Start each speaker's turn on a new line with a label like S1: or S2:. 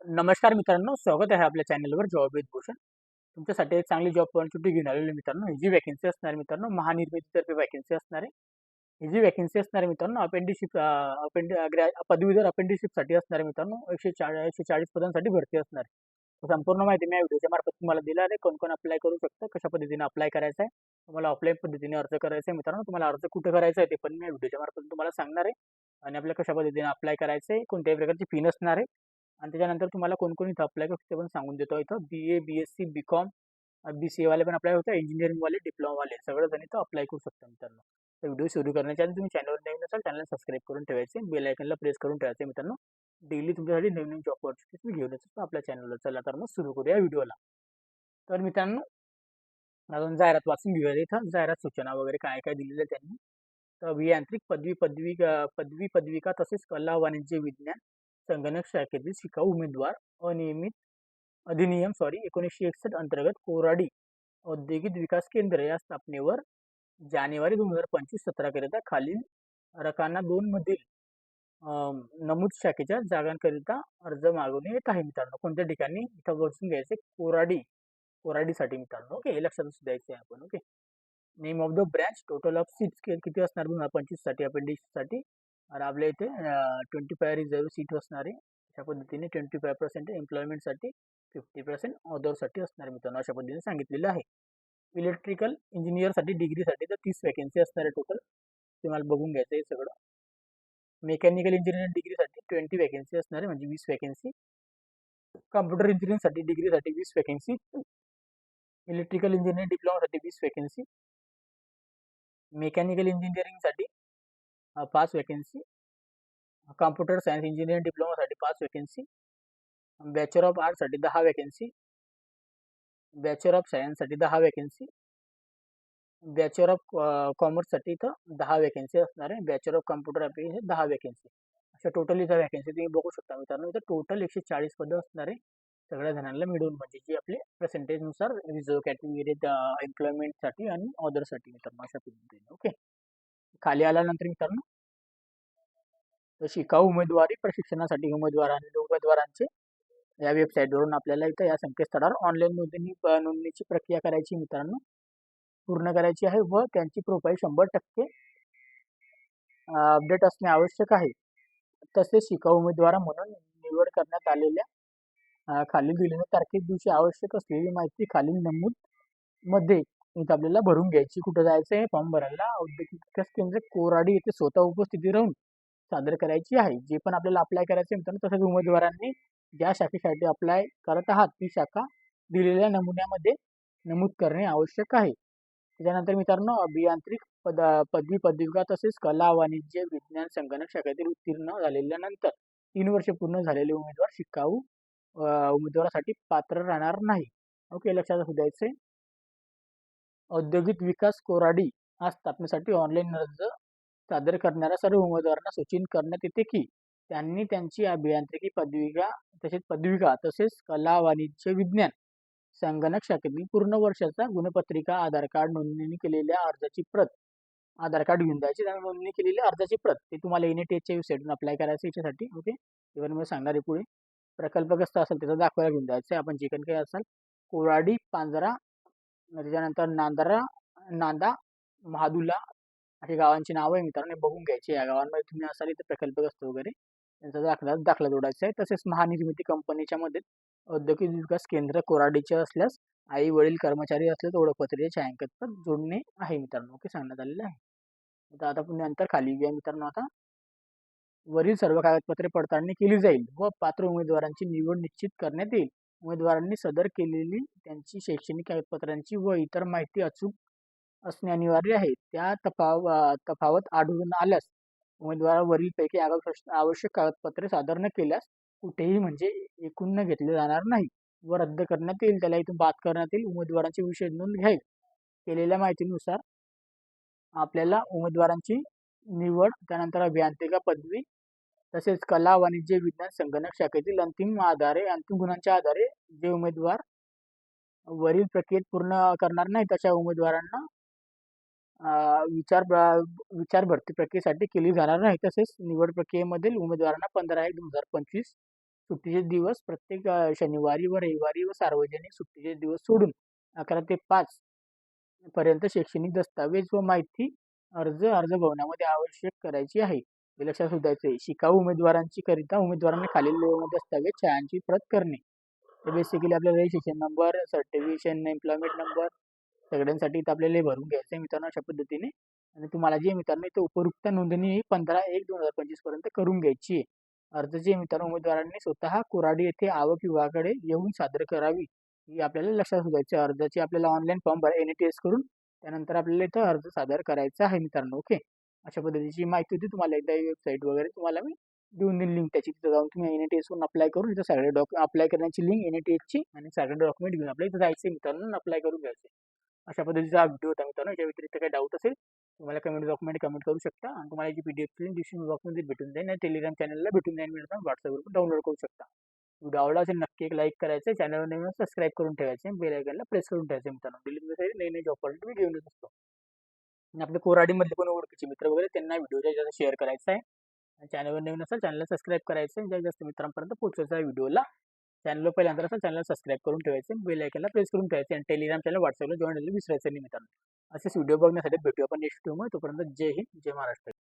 S1: नमस्कार मित्रांनो, स्वागत आहे आपल्या चॅनलवर जॉब विथ भूषण. तुमच्यासाठी एक चांगली जॉब ऑपॉर्च्युनिटी घेऊन आलेलो आहे मित्रांनो. ही जी वॅकन्सी असणार आहे मित्रांनो, महानिर्मितीतर्फे वॅकन्सी असणार आहे. ही जी वॅकन्सी असणार आहे मित्रांनो, पदवीधर अपेंडिशिपसाठी असणार आहे मित्रांनो. 140 पदांसाठी भरती असणार आहे. तर संपूर्ण माहिती मी या व्हिडिओच्या मार्फत तुम्हाला दिला आहे. कोण कोण अप्लाय करू शकतं, कशा पद्धतीने अप्लाय करायचं आहे, तुम्हाला ऑफलाईन पद्धतीने अर्ज करायचा आहे मित्रांनो. तुम्हाला अर्ज कुठे करायचा आहे ते पण मी या व्हिडिओच्या मार्फत तुम्हाला सांगणार आहे. आणि आपल्याला कशा पद्धतीने अप्लाय करायचं आहे, कोणत्याही प्रकारची फी नसणार आहे. आणि त्याच्यानंतर तुम्हाला कोण इथं अप्लाय करू शकते पण सांगून देतो. इथं BA, BSc, BCom, BCA वाले पण अप्लाय होतं, इंजिनिअरिंग वाले, डिप्लोमा वाले सगळं जण इथं अप्लाय करू शकता मित्रांनो. तर व्हिडिओ सुरू करण्याच्या आधी तुम्ही चॅनलवर नवीन असाल, चॅनल सबस्क्राईब करून ठेवायचे, बेल आयकनला प्रेस करून ठेवायचे मित्रांनो. डेली तुमच्यासाठी नवीन नवीन जॉब ऑपॉर्च्युनिटीज मी घेऊन येतो आपल्या चॅनलवर. चला तर मग सुरू करूया व्हिडिओला. तर मित्रांनो, अजून जाहिरात वाचून घेऊया. इथं जाहिरात सूचना वगैरे काय काय दिलेलं आहे त्यांनी. तर अभियांत्रिक पदविका तसेच कला वाणिज्य विज्ञान संगणक शाखेतील शिकाऊ उमेदवार अनियमित अधिनियम 1961 अंतर्गत कोराडी औद्योगिक विकास केंद्र या स्थापनेवर जानेवारी 2025 सत्राकरिता खालील रकाना 2 मधील नमूद शाखेच्या जागांकरिता अर्ज मागवणे येत आहे मित्रांनो. कोणत्या ठिकाणी इथं बसून घ्यायचे? कोराडीसाठी मित्रांनो. ओके, हे लक्षात द्यायचे आपण. Okay, name of the branch, total of seats किती असणार 2025 साठी अपेंडिक्ससाठी. आणि आपल्या इथे 25 रिझर्व सीट असणार आहे. अशा पद्धतीने 25% एम्प्लॉयमेंटसाठी, 50% ऑदरसाठी असणार आहे मित्रांनो. अशा पद्धतीने सांगितलेलं आहे. इलेक्ट्रिकल इंजिनियरसाठी डिग्रीसाठी तर 30 वॅकन्सी असणार आहे टोटल. तुम्हाला बघून घ्यायचं आहे सगळं. मेकॅनिकल इंजिनिअरिंग डिग्रीसाठी 20 वॅकन्सी असणार आहे, म्हणजे 20 वॅकन्सी. कम्प्युटर इंजिनिअरिंगसाठी डिग्रीसाठी 20 वॅकन्सी. इलेक्ट्रिकल इंजिनिअरिंग डिप्लोमासाठी 20 वॅकन्सी. मेकॅनिकल इंजिनिअरिंगसाठी 5 वॅकन्सी. कॉम्प्युटर सायन्स इंजिनिअरिंग डिप्लोमासाठी 5 वॅकन्सी. बॅचलर ऑफ आर्ट्ससाठी 10 वॅकन्सी. बॅचलर ऑफ सायन्ससाठी 10 वॅकन्सी. बॅचलर ऑफ कॉमर्ससाठी इथं 10 वॅकन्सी असणार आहे. Bachelor of computer application 10 vacancy. अशा टोटल इथं वॅकन्सी तुम्ही बघू शकता मित्रांनो. इथं टोटल 140 पदं असणार आहे सगळ्या जणांना मिळून, म्हणजे जे आपले पर्सेंटेजनुसार रिझर्व कॅटेगरी एम्प्लॉयमेंटसाठी आणि ऑदरसाठी मित्रांनो. अशा पद्धतीने. ओके, खाली आल्यानंतर मित्रांनो, तर शिकाऊ उमेदवारी प्रशिक्षणासाठी उमेदवारांचे या वेबसाईटवरून आपल्याला इथं या संकेतस्थळावर ऑनलाईन नोंदणीची प्रक्रिया करायची मित्रांनो, पूर्ण करायची आहे व त्यांची प्रोफाईल 100% अपडेट असणे आवश्यक आहे. तसेच शिकाऊ उमेदवार म्हणून निवड करण्यात आलेल्या खालील दिलेल्या तारखे दिवशी आवश्यक असलेली माहिती खालील नमूद मध्ये इथं आपल्याला भरून घ्यायची. कुठं जायचं आहे? फॉर्म भरायला औद्योगिक विकास केंद्र कोराडी येथे स्वतः उपस्थिती राहून सादर करायची आहे. जे पण आपल्याला अप्लाय करायचं आहे मित्रांनो, तसंच उमेदवारांनी ज्या शाखेसाठी अप्लाय करत आहात ती शाखा दिलेल्या नमुन्यामध्ये नमूद करणे आवश्यक आहे. त्याच्यानंतर मित्रांनो, अभियांत्रिक पदवी पदविका तसेच कला वाणिज्य विज्ञान संगणक शाखेतील उत्तीर्ण झालेल्यानंतर 3 वर्ष पूर्ण झालेले उमेदवार शिकाऊ उमेदवारासाठी पात्र राहणार नाही. ओके, लक्षात असू द्यायचे. औद्योगिक विकास कोराडी या स्थापनेसाठी ऑनलाईन अर्ज सादर करणाऱ्या सर्व उमेदवारांना सूचित करण्यात येते की त्यांनी त्यांची अभियांत्रिकी पदविका तसेच कला वाणिज्य विज्ञान संगणक शाखेतील पूर्ण वर्षाचा गुणपत्रिका, आधार कार्ड, नोंदणी केलेल्या अर्जाची प्रत, आधार कार्ड घेऊन जायची आणि नोंदणी केलेल्या अर्जाची प्रत, ते तुम्हाला NATHच्या वेबसाईटून अप्लाय करायचं याच्यासाठी. ओके, इव्हन मी सांगणार आहे पुढे. प्रकल्प कसं असेल त्याचा दाखवायला घेऊन जायचं आहे आपण, जे काही असेल. कोराडी, पांजरा, त्याच्यानंतर नांदा, महादुला अशी गावांची नावं आहे मित्रांनो, बघून घ्यायची. या गावांमध्ये तुम्ही असाल इथे प्रकल्पग्रस्त वगैरे त्यांचा दाखला जोडायचा आहे. तसेच महानिर्मिती कंपनीच्या मध्ये औद्योगिक विकास केंद्र कोराडीचे असल्यास आई वडील कर्मचारी असल्यास ओळखपत्र छायांकित जोडणे आहे मित्रांनो. ओके, सांगण्यात आलेलं आहे. आता पुन्हा नंतर खाली घ्या मित्रांनो. आता वरील सर्व कागदपत्रे पडताळणी केली जाईल व पात्र उमेदवारांची निवड निश्चित करण्यात येईल. उमेदवारांनी सदर केलेली त्यांची शैक्षणिक कागदपत्रांची व इतर माहिती अचूक असणे अनिवार्य आहे. त्या तफावत आढळून आल्यास उमेदवार वरीलपैकी आवश्यक कागदपत्रे सादर न केल्यास कुठेही म्हणजे एकूण न घेतले जाणार नाही व रद्द करण्यात येईल. त्याला इथून बाद करण्यात येईल. उमेदवारांची विषय नोंद घ्यावी. केलेल्या माहितीनुसार आपल्याला उमेदवारांची निवड, त्यानंतर अभियांत्रिका पदवी तसेच कला वाणिज्य विज्ञान संगणक शाखेतील अंतिम गुणांच्या आधारे जे उमेदवार वरील प्रक्रियेत पूर्ण करणार नाही तशा उमेदवारांना विचार भरती प्रक्रियेसाठी केली जाणार नाही. तसेच निवड प्रक्रियेमधील उमेदवारांना 15/1/2025 सुट्टीचे दिवस प्रत्येक शनिवारी व रविवारी व सार्वजनिक सुट्टीचे दिवस सोडून 11 ते 5 पर्यंत शैक्षणिक दस्तावेज व माहिती अर्ज भवनामध्ये आवश्यक करायची आहे. हे लक्षात ठेवायचं आहे. शिकाऊ उमेदवारांची करिता उमेदवारांनी खालील दस्तावेज छायांची प्रत करणे. तर बेसिकली आपल्याला registration number, certification, employment number सगळ्यांसाठी इथं आपल्याला हे भरून घ्यायचं आहे मित्रांनो अशा पद्धतीने. आणि तुम्हाला जे मित्रांनो इथं उपयुक्त नोंदणी 15/1/2025 पर्यंत करून घ्यायची आहे. अर्जाचे मित्रांनो उमेदवारांनी स्वतः कोराडी येथे आवक विभागाकडे येऊन सादर करावी. ही आपल्याला लक्षात ठेवायची आहे. अर्जाची आपल्याला ऑनलाईन फॉर्म NETS करून त्यानंतर आपल्याला इथं अर्ज सादर करायचा आहे मित्रांनो. ओके. अशा पद्धतीची माहिती होती. तुम्हाला एकदा वेबसाईट वगैरे तुम्हाला मी देऊन देईन लिंक त्याची. तिथं जाऊन तुम्ही NETS वरून अप्लाय करून इथं सगळे अप्लाय करण्याची लिंक NETSची आणि सगळे डॉक्युमेंट घेऊन आपल्याला इथं जायचं मित्रांनो अप्लाय करून घ्यायचं. अशा पद्धतीचा हा व्हिडिओ होता मित्रांनो. याच्या व्यतिरिक्त काही डाऊट असेल तुम्हाला कमेंट करू शकता आणि तुम्हाला याची PDF लिंक डिस्क्रिप्शन बॉक्समध्ये भेटून जाईल आणि टेलिग्राम चॅनलला भेटून जाईल मित्रांनो. WhatsAppवर डाउनलोड करू शकता. व्हिडिओ आवडला असेल नक्की एक लाईक करायचं, चॅनलवर नवीन सबस्क्राईब करून ठेवायचे, बेल आयकॉनला प्रेस करून ठेवायचं मित्रांनो. डेली नवीन जॉब पॉइंट मी घेऊन येत असतो. आणि आपल्या कोराडीमधले कोणी ओळखीचे मित्र वगैरे त्यांना व्हिडिओ जास्त शेअर करायचा आहे. आणि चॅनलवर नवीन असेल चॅनलला सबस्क्राईब करायचं आहे. जास्त मित्रांपर्यंत पोहोचवायचा आहे व्हिडिओला. चॅनलवर पहिल्यांदा असेल चॅनल सबस्क्राईब करून ठेवायचं, बेल आयकॉनला प्रेस करून ठेवायचं आणि टेलिग्राम चॅनल WhatsAppला जॉईन व्हायला विसरायचं नाही मित्रांनो. असेच व्हिडिओ बघण्यासाठी भेटूया आपण नेक्स्ट व्हिडिओमध्ये. तोपर्यंत जय हिंद, जय महाराष्ट्र.